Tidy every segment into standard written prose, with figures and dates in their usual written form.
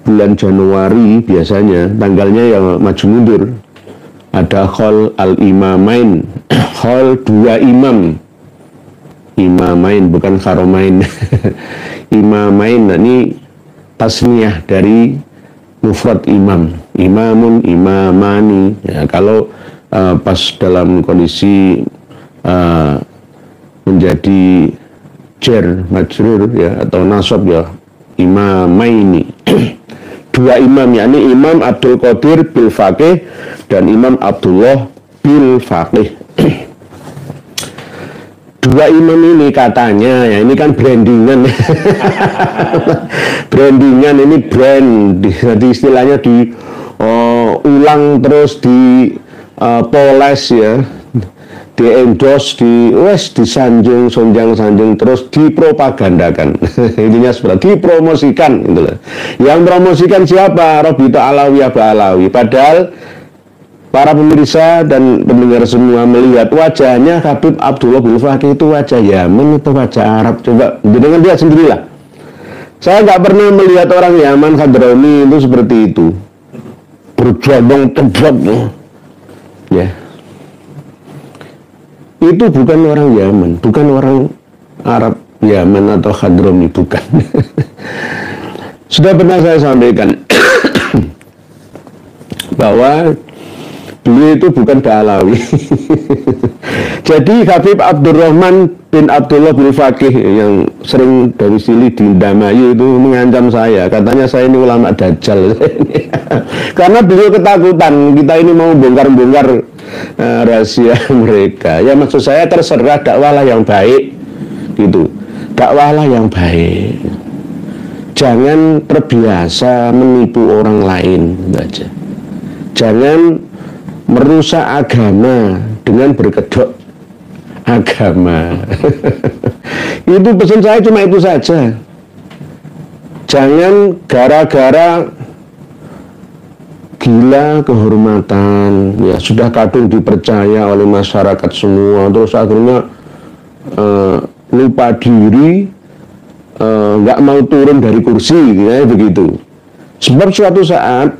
bulan Januari biasanya tanggalnya yang maju mundur. Ada khol al-imamain, khol dua imam, imamain bukan kharomain. Imamain, nah ini tasniyah dari mufrad imam, imamun, imamani. Ya, kalau pas dalam kondisi menjadi jar majrur ya atau nasab ya, imamaini. Dua imam, yakni Imam Abdul Qadir bil Faqih dan Imam Abdullah bil Faqih. Dua imam ini katanya, ya ini kan brandingan. Brandingan ini brand, jadi istilahnya diulang terus di poles ya, di endorse, disanjung, sanjung terus dipropagandakan. Intinya seperti dipromosikan gitu loh. Yang promosikan siapa? Robita Alawiyah Ba'alawi. Padahal para pemirsa dan pendengar semua melihat wajahnya Habib Abdullah bin Faqih itu wajah Yaman atau wajah Arab? Coba dengan lihat sendirilah. Saya nggak pernah melihat orang Yaman Hadrami itu seperti itu, berjabang tebak ya. Itu bukan orang Yaman, bukan orang Arab Yaman atau Hadrami, bukan. Sudah pernah saya sampaikan bahwa beliau itu bukan Ba'alawi. Jadi Habib Abdurrahman bin Abdullah bin Faqih yang sering domisili di Indramayu itu mengancam saya. Katanya saya ini ulama dajjal. Karena beliau ketakutan kita ini mau bongkar-bongkar rahasia mereka. Ya maksud saya terserah, dakwalah yang baik gitu. Dakwalah yang baik. Jangan terbiasa menipu orang lain aja. Jangan merusak agama dengan berkedok agama. Itu pesan saya cuma itu saja. Jangan gara-gara gila kehormatan, ya sudah kadung dipercaya oleh masyarakat semua, terus akhirnya lupa diri, nggak mau turun dari kursi, ya begitu. Sebab suatu saat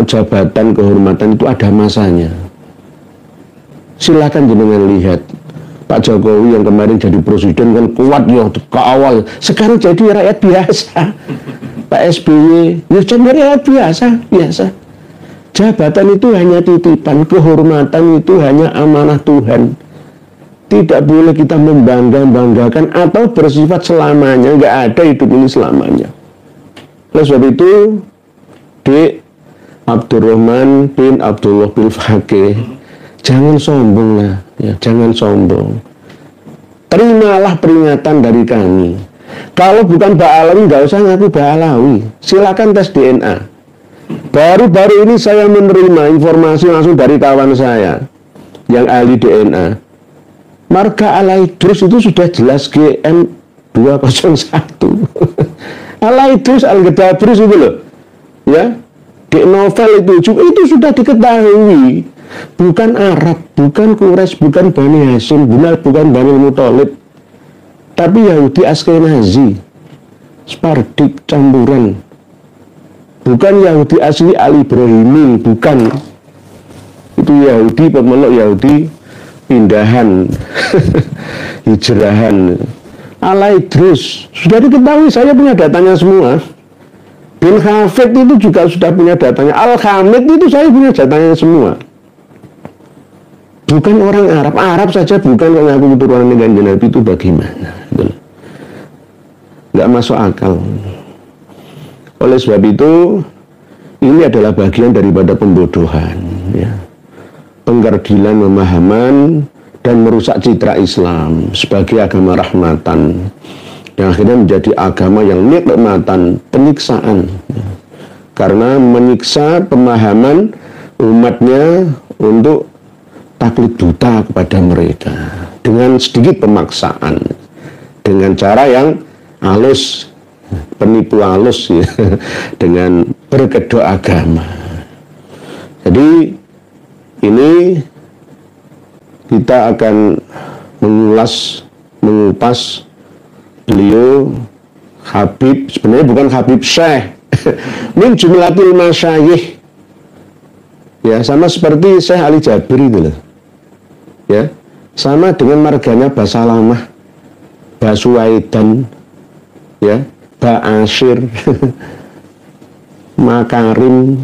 jabatan kehormatan itu ada masanya. Silakan jenengan lihat Pak Jokowi yang kemarin jadi presiden kan kuat ya ke awal, sekarang jadi rakyat biasa. Pak SBY ya jadi rakyat biasa. Jabatan itu hanya titipan, kehormatan itu hanya amanah Tuhan. Tidak boleh kita membanggakan atau bersifat selamanya. Nggak ada hidup ini selamanya. Oleh sebab itu, Dik Abdurrahman bin Abdullah bin Faqih, jangan sombong lah, ya, jangan sombong. Terimalah peringatan dari kami. Kalau bukan Ba'alawi, nggak usah ngaku Ba'alawi. Silakan tes DNA. Baru-baru ini saya menerima informasi langsung dari kawan saya yang ahli DNA. Marga Al-Idrus itu sudah jelas GM 201. Al-Idrus Al-Gedabrus itu loh, ya, di novel itu sudah diketahui. Bukan Arab, bukan Quraisy, bukan Bani Hashim, bukan Bani Muthalib, tapi Yahudi Askenazi, Spardik campuran. Bukan Yahudi asli Al-Ibrahimi, bukan. Itu Yahudi pemeluk Yahudi pindahan, hijrahan. Al-Idrus sudah diketahui, saya punya datanya semua. Bin Hafid itu juga sudah punya datanya. Al-Hamid itu saya punya datanya semua. Bukan orang Arab saja bukan, kalau aku keturunan Kanjeng Nabi itu bagaimana? Nggak masuk akal. Oleh sebab itu, ini adalah bagian daripada pembodohan, ya. Penggerdilan pemahaman dan merusak citra Islam sebagai agama rahmatan, yang akhirnya menjadi agama yang nikmatan, penyiksaan, ya. Karena menyiksa pemahaman umatnya untuk taklid buta kepada mereka dengan sedikit pemaksaan, dengan cara yang halus, penipu halus, ya, dengan berkedok agama. Jadi ini kita akan mengupas beliau Habib, sebenarnya bukan Habib Syekh. Min jumlatil masyayikh. Ya, sama seperti Syekh Ali Jabir itu loh. Ya, sama dengan marganya Basalamah, Basuwaidan, ya, Ba'asyir, Makarim,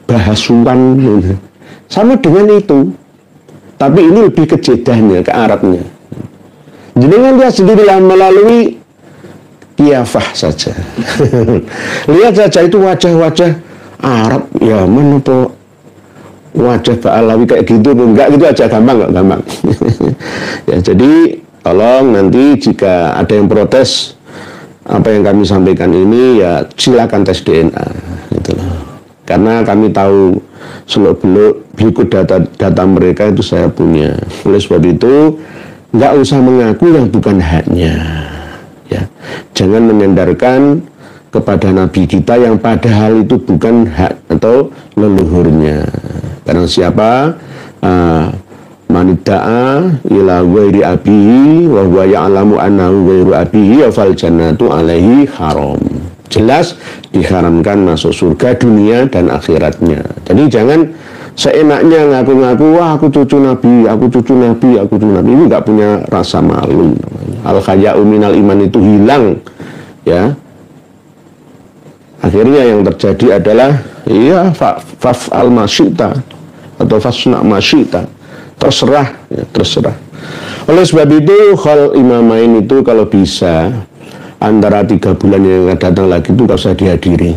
Bahasuan, sama dengan itu. Tapi ini lebih ke jedahnya, ke Arabnya. Jangan lihat sendirilah melalui kiafah saja. Lihat saja itu wajah-wajah Arab, ya mana po wajah Ba'alawi kayak gitu, enggak gitu aja, gampang, enggak gampang. Ya, jadi tolong nanti jika ada yang protes apa yang kami sampaikan ini, ya silakan tes DNA gitu loh. Karena kami tahu seluk-beluk berikut data mereka itu saya punya. Oleh sebab itu nggak usah mengaku yang bukan haknya, ya. Jangan menyandarkan kepada Nabi kita yang padahal itu bukan hak atau leluhurnya. Karena siapa manida'a ila ghairi abihi wa huwa ya'lamu annahu ghairu abihi fal jannatu alaihi haram. Jelas diharamkan masuk surga dunia dan akhiratnya. Jadi jangan seenaknya ngaku-ngaku, wah aku cucu Nabi, aku cucu Nabi, aku cucu Nabi. Ini nggak punya rasa malu. Al-khaya'u minal iman itu hilang, ya. Akhirnya yang terjadi adalah iya fa'al masyita atau fasna masyita, terserah, ya, terserah. Oleh sebab itu khol imamain itu kalau bisa antara 3 bulan yang akan datang lagi itu nggak usah dihadiri.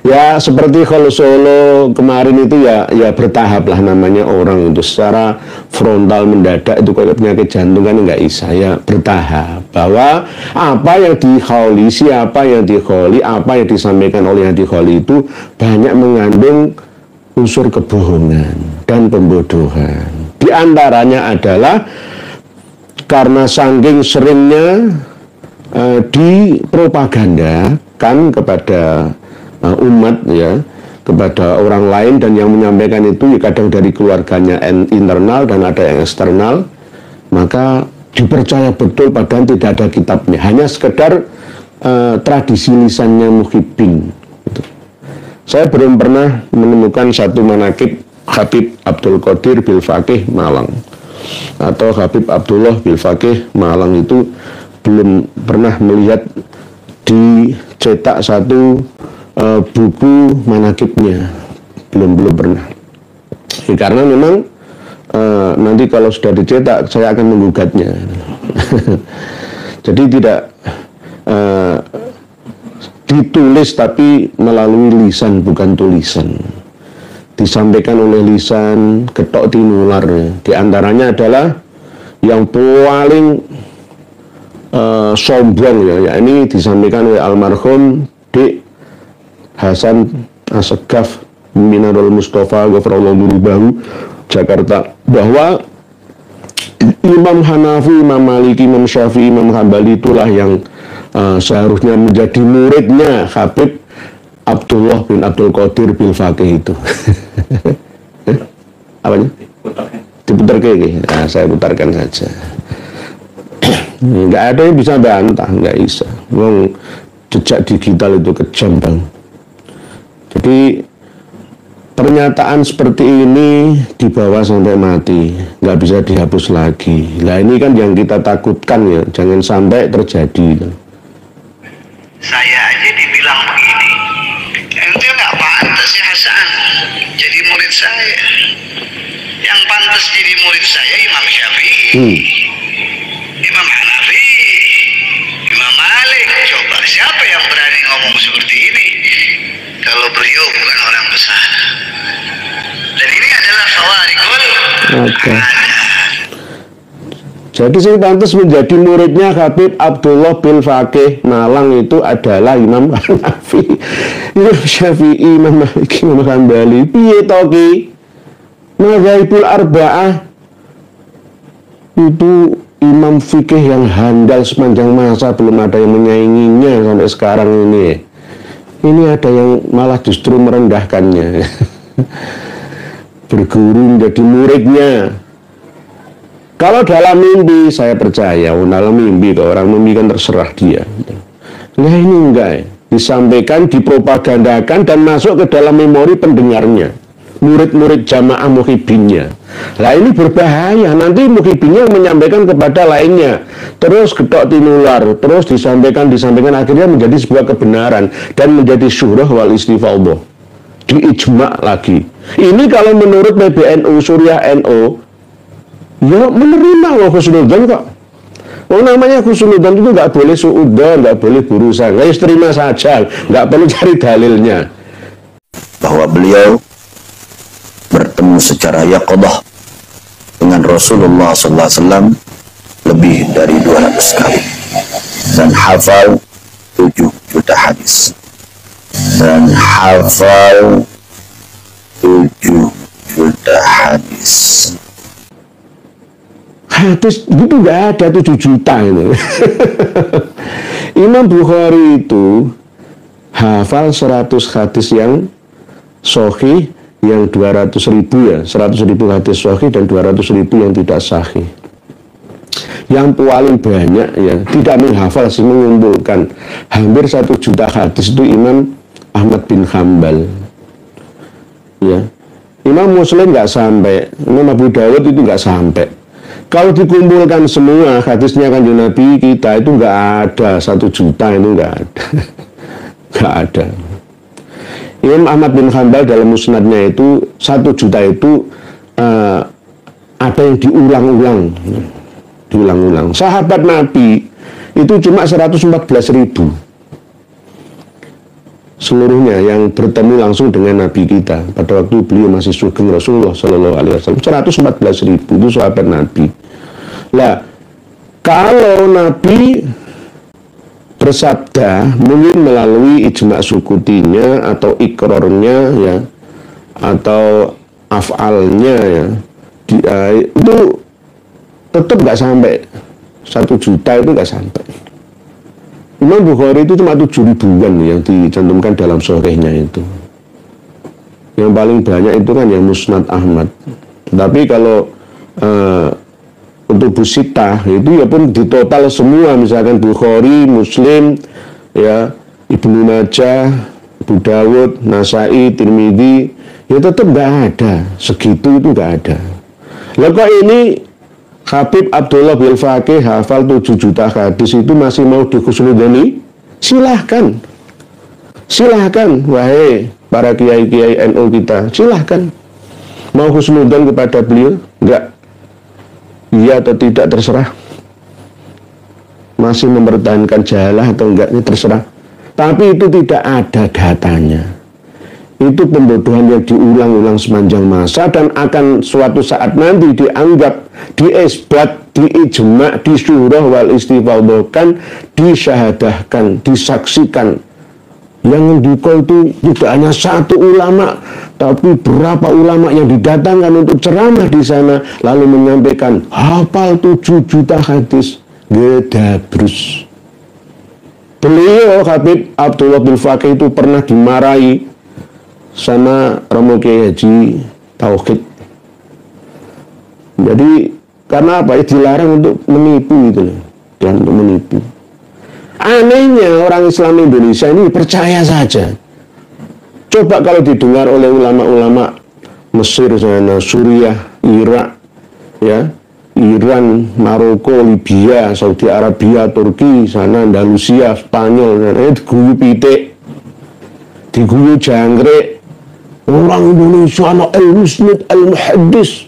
Ya seperti kalau Solo kemarin itu ya bertahap lah, namanya orang itu secara frontal mendadak itu kayak penyakit jantung kan nggak bisa, ya bertahap. Bahwa apa yang dikholi, siapa yang dikholi, apa yang disampaikan oleh yang dikholi itu banyak mengandung unsur kebohongan dan pembodohan. Di antaranya adalah karena saking seringnya dipropagandakan kepada umat, ya, kepada orang lain, dan yang menyampaikan itu ya kadang dari keluarganya internal dan ada yang eksternal, maka dipercaya betul padahal tidak ada kitabnya, hanya sekedar tradisi lisannya muhibbin gitu. Saya belum pernah menemukan satu manakib Habib Abdul Qadir bil Faqih Malang atau Habib Abdullah bil Faqih Malang, itu belum pernah melihat dicetak satu buku manakibnya, belum pernah. Ya, karena memang nanti kalau sudah dicetak saya akan menggugatnya. Jadi tidak ditulis tapi melalui lisan, bukan tulisan. Disampaikan oleh lisan, ketok tinular. Di antaranya adalah yang paling sombong, ya ini disampaikan oleh almarhum Dik Hasan Asegaf Minarul Mustafa Ghafarallahu Murubahu Jakarta, bahwa Imam Hanafi, Imam Maliki, Imam Syafi'i, Imam Hambali itulah yang seharusnya menjadi muridnya Habib Abdullah bin Abdul Qadir bil Faqih itu. Apanya? Diputarkan. Nah, saya putarkan saja. Nggak ada yang bisa bantah, nggak bisa. Wong jejak digital itu kejam, Bang. Jadi pernyataan seperti ini dibawa sampai mati, nggak bisa dihapus lagi. Nah ini kan yang kita takutkan, ya, jangan sampai terjadi. Saya aja dibilang begini, ente nggak pantas ya Hasan jadi murid saya. Yang pantas jadi murid saya Imam Syafi'i, Imam Hanafi, Imam Malik. Coba siapa yang berani ngomong seperti ini kalau beliau bukan orang besar? Dan ini adalah khawarikul adat. Jadi sing pantas menjadi muridnya Habib Abdullah bin Faqih Malang itu adalah Imam Hanafi, Imam Syafi'i, Imam Malik, Imam Hambali. Piye to ki? Mazhabul Arba'ah itu imam fikih yang handal sepanjang masa, belum ada yang menyainginya sampai sekarang ini. Ini ada yang malah justru merendahkannya. Berguru menjadi muridnya. Kalau dalam mimpi saya percaya, dalam mimpi kalau orang mimpi kan terserah dia. Nah ini enggak, ya. disampaikan, dipropagandakan, dan masuk ke dalam memori pendengarnya, murid-murid jamaah muhibinnya. Nah ini berbahaya, nanti muhibinnya menyampaikan kepada lainnya, terus getok tinular, terus disampaikan, akhirnya menjadi sebuah kebenaran, dan menjadi syuhrah wal istifaudah, diijma lagi. Ini kalau menurut PBNU, Suriah NU, ya menerima loh husnudzon kok. Oh namanya husnudzon itu nggak boleh suudzon, nggak boleh burusan, ya terima saja, nggak perlu cari dalilnya. Bahwa beliau bertemu secara yaqadah dengan Rasulullah SAW lebih dari 200 kali dan hafal 7 juta hadis dan hafal 7 juta hadis. Hadis itu nggak ada 7 juta itu. Imam Bukhari itu hafal 100 hadis yang sahih, yang 200.000 ya, 100.000 hadis sahih dan 200.000 yang tidak sahih. Yang paling banyak ya tidak menghafal sih, mengumpulkan hampir 1 juta hadis itu Imam Ahmad bin Hanbal. Ya, Imam Muslim nggak sampai, Imam Abu Dawud itu nggak sampai. Kalau dikumpulkan semua hadisnya Kanjeng Nabi kita itu nggak ada 1 juta, itu nggak ada, nggak ada. Imam Ahmad bin Hanbal dalam musnadnya itu 1 juta itu ada yang diulang-ulang. Sahabat Nabi itu cuma 114.000 seluruhnya yang bertemu langsung dengan Nabi kita pada waktu beliau masih sugeng Rasulullah Shallallahu Alaihi Wasallam. 114.000 itu sahabat Nabi. Lah kalau Nabi bersabda mungkin melalui ijma sukutinya atau ikrornya ya, atau afalnya ya, itu tetap nggak sampai 1 juta, itu nggak sampai. Imam Bukhari itu cuma 7 ribuan yang dicantumkan dalam sahihnya itu. Yang paling banyak itu kan yang Musnad Ahmad. Tapi kalau untuk Busitah itu ya pun ditotal semua, misalkan Bukhari, Muslim, ya Ibnu Majah, Abu Dawud, Nasai, Tirmidzi, ya tetap nggak ada segitu, itu nggak ada. Lah kok ini Habib Abdullah bin Faqih hafal 7 juta hadis itu masih mau dihusnudzoni? Silahkan, wahai para kiai-kiai NU kita, silahkan. Mau husnudzon kepada beliau? Enggak. Iya atau tidak terserah. Masih mempertahankan jahalah atau enggak, ini terserah. Tapi itu tidak ada datanya. Itu pembodohan yang diulang-ulang sepanjang masa dan akan suatu saat nanti dianggap, diisbat, diijma, disyurah wal istifadahkan, disyahadahkan, disaksikan. Yang mendukung itu tidak hanya 1 ulama, tapi berapa ulama yang didatangkan untuk ceramah di sana, lalu menyampaikan hafal 7 juta hadis. Gedabrus. Beliau Habib Abdullah bin Faqih itu pernah dimarahi sama Romo Kiai Haji Tauhid. Jadi karena apa? Dilarang untuk menipu gitu loh, dan untuk menipu. Anehnya orang Islam Indonesia ini percaya saja. Coba kalau didengar oleh ulama-ulama Mesir sana, Suriah, Irak, ya, Iran, Maroko, Libya, Saudi Arabia, Turki, sana Andalusia, Spanyol, diguyu pitik, diguyu jangkrik. Orang Indonesia anak al-musnid al-muhaddis,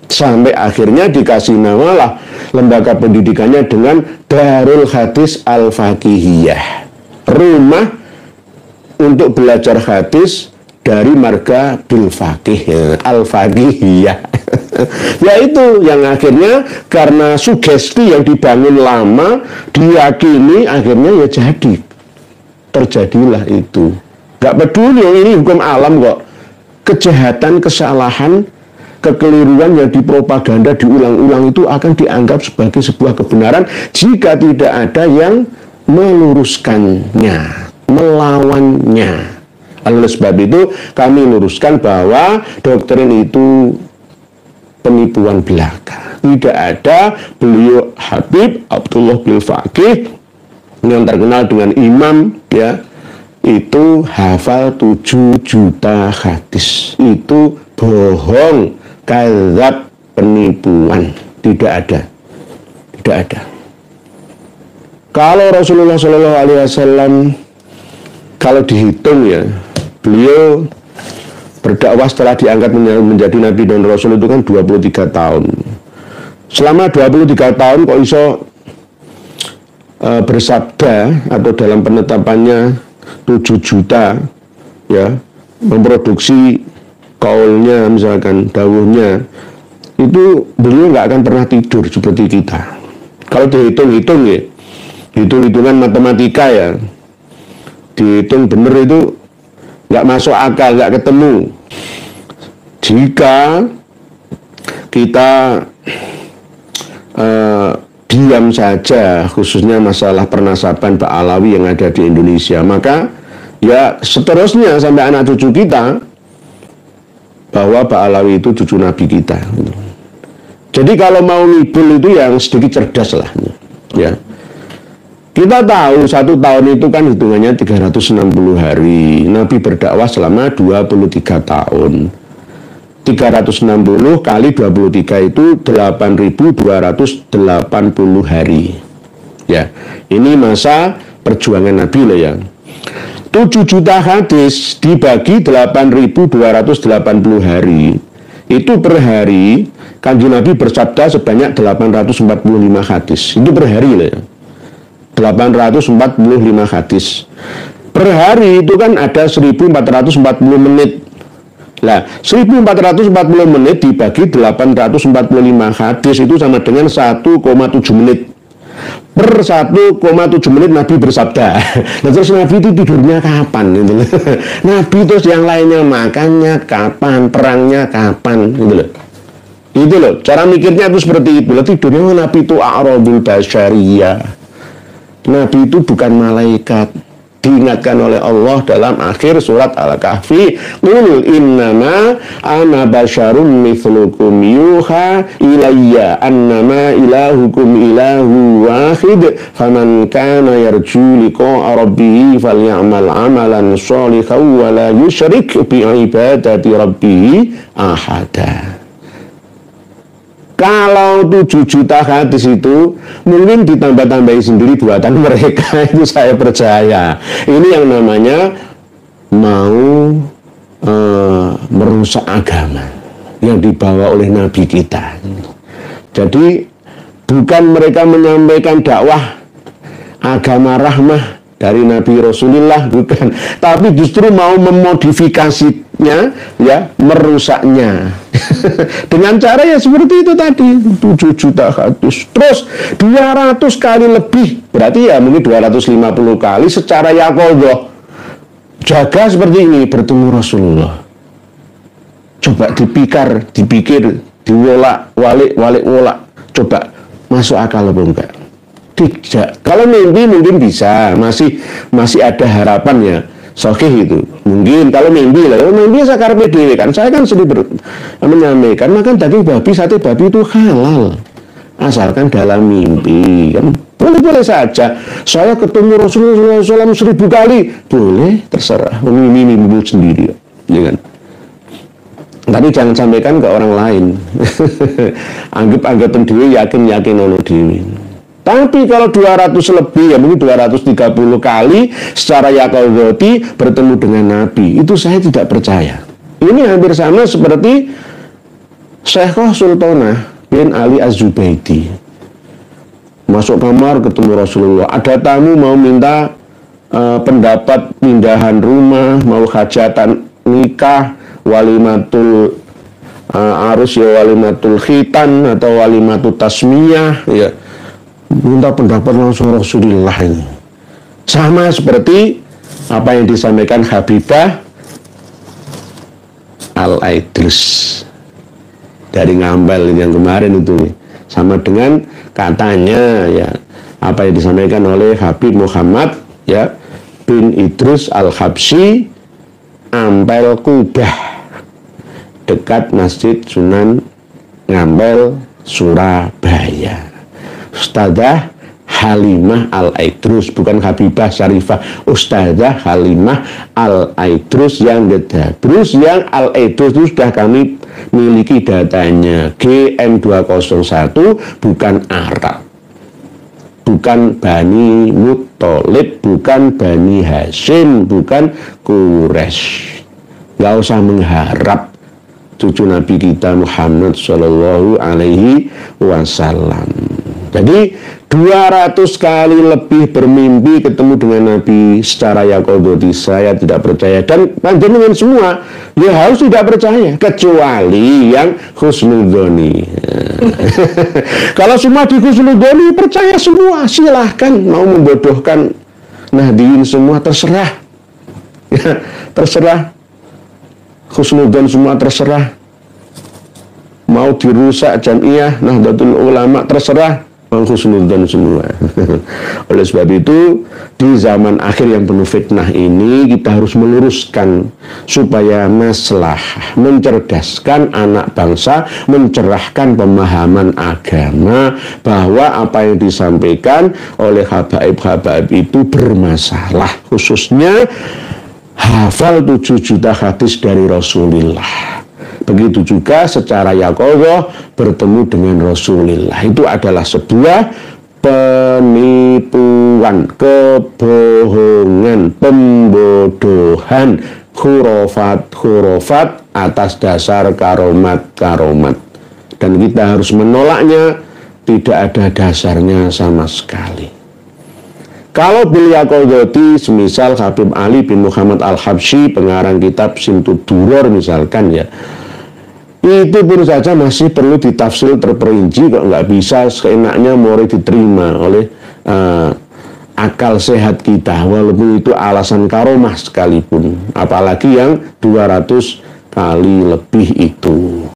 sampai akhirnya dikasih nama lah lembaga pendidikannya dengan Darul Hadis Al-Faqihiyah, rumah untuk belajar hadis dari marga bil faqih, Al-Faqihiyah. Yaitu yang akhirnya karena sugesti yang dibangun lama, diyakini, akhirnya ya jadi, terjadilah itu. Gak peduli, ini hukum alam kok. Kejahatan, kesalahan, kekeliruan yang dipropaganda diulang-ulang itu akan dianggap sebagai sebuah kebenaran jika tidak ada yang meluruskannya, melawannya. Oleh sebab itu kami luruskan bahwa doktrin itu penipuan belaka. Tidak ada. Beliau Habib Abdullah bin Faqih yang terkenal dengan imam, ya, itu hafal 7 juta hadis. Itu bohong, kadzab, penipuan. Tidak ada. Kalau Rasulullah SAW, kalau dihitung ya, beliau berdakwah setelah diangkat menjadi Nabi dan Rasul itu kan 23 tahun. Selama 23 tahun kok iso bersabda atau dalam penetapannya 7 juta, ya, memproduksi kaulnya, misalkan dawuhnya, itu beliau nggak akan pernah tidur seperti kita. Kalau dihitung-hitung ya, hitung-hitungan matematika ya, dihitung bener itu nggak masuk akal, nggak ketemu. Jika kita diam saja, khususnya masalah pernasaban Ba'alawi yang ada di Indonesia, maka ya seterusnya sampai anak cucu kita bahwa Ba'alawi itu cucu Nabi kita. Jadi kalau mau ngibul itu yang sedikit cerdas lah, ya. Kita tahu 1 tahun itu kan hitungannya 360 hari. Nabi berdakwah selama 23 tahun. 360 kali 23 itu 8.280 hari. Ya, ini masa perjuangan Nabi lah ya. 7 juta hadis dibagi 8.280 hari. Itu per hari Kanjeng Nabi bersabda sebanyak 845 hadis. Itu per hari lah ya. 845 hadis. Per hari itu kan ada 1440 menit. Nah, 1440 menit dibagi 845 hadis itu sama dengan 1,7 menit. Per 1,7 menit Nabi bersabda. Nah, terus Nabi itu tidurnya kapan gitu loh. Nabi terus yang lainnya makannya kapan, perangnya kapan gitu loh. Itu loh, cara mikirnya itu seperti itu. Tidurnya Nabi itu a'radul basyariyah. Nabi itu bukan malaikat. Diingatkan oleh Allah dalam akhir surat Al-Kahfi, qul innama ana basyarum mithlukum yuha ilayya annama ilahukum ilahu wahid faman kana yarju liqa'a rabbih falyamal amalan shalihan wa la yusyrik bi ibadati rabbih ahada. Kalau 7 juta hadis itu mungkin ditambah-tambahi sendiri buatan mereka, itu saya percaya. Ini yang namanya mau merusak agama yang dibawa oleh Nabi kita. Jadi bukan mereka menyampaikan dakwah agama rahmah dari Nabi Rasulullah, bukan, tapi justru mau memodifikasinya, ya, merusaknya. Dengan cara ya seperti itu tadi, 7 juta hadis, terus 200 kali lebih, berarti ya mungkin 250 kali secara yaqadhah jaga seperti ini bertemu Rasulullah. Coba dipikir, diwolak-walik, coba masuk akal apa enggak? Tidak. Kalau mimpi mungkin bisa, masih ada harapan ya. Sahih itu. Mungkin kalau mimpi lah, mimpi saya karpe dewe kan. Saya kan sedih menyampaikan makan daging babi, sate babi itu halal. Asalkan dalam mimpi kan. Boleh saja. Saya ketemu Rasulullah SAW 1000 kali. Boleh, terserah. Mimpi sendiri. Ya kan? Tapi jangan sampaikan ke orang lain. Anggap dewe, yakin ono dewe. Tapi kalau 200 lebih, ya mungkin 230 kali secara yaqadhati bertemu dengan Nabi, itu saya tidak percaya. Ini hampir sama seperti Syekhah Sultanah bin Ali Az-Zubaidi. Masuk kamar ketemu Rasulullah. Ada tamu mau minta pendapat pindahan rumah, mau hajatan nikah, walimatul arus ya, walimatul khitan atau walimatul tasmiyah ya. Minta pendapat langsung Rasulullah ini. Sama seperti apa yang disampaikan Habibah Al-Aidrus dari Ngambal yang kemarin itu. Sama dengan katanya ya apa yang disampaikan oleh Habib Muhammad ya bin Idrus Al-Habsyi Ampel Kubah dekat Masjid Sunan Ngambel, Surabaya. Ustadzah Halimah Al-Aidrus, bukan Habibah Syarifah, Ustazah Halimah Al-Aidrus yang Gedabrus, yang Al-Aidrus itu sudah kami miliki datanya, GM201, bukan Arab, bukan Bani Muttalib, bukan Bani Hashim, bukan Quraisy. Gak usah mengharap cucu Nabi kita Muhammad Shallallahu Alaihi Wasallam. Jadi 200 kali lebih bermimpi ketemu dengan Nabi secara yaqadhati, saya tidak percaya, dan panjenengan semua ya harus tidak percaya, kecuali yang husnudzoni. Kalau semua di husnudzoni percaya semua, silahkan. Mau membodohkan Nahdiyin semua terserah, ya, terserah. Husnudzon semua terserah. Mau dirusak Jamiah Nahdlatul Ulama terserah, mau husnudzon semua. Oleh sebab itu, di zaman akhir yang penuh fitnah ini, kita harus meluruskan supaya masalah, mencerdaskan anak bangsa, mencerahkan pemahaman agama, bahwa apa yang disampaikan oleh habaib-habaib itu bermasalah, khususnya hafal 7 juta hadis dari Rasulullah. Begitu juga secara yaqadhah bertemu dengan Rasulullah. Itu adalah sebuah penipuan, kebohongan, pembodohan, khurafat atas dasar karomat. Dan kita harus menolaknya, tidak ada dasarnya sama sekali. Kalau bil yaqadhati, semisal Habib Ali bin Muhammad Al-Habsyi, pengarang kitab Simtud Duror misalkan, ya, itu pun saja masih perlu ditafsir terperinci, kok nggak bisa seenaknya mau diterima oleh akal sehat kita, walaupun itu alasan karomah sekalipun, apalagi yang 200 kali lebih itu.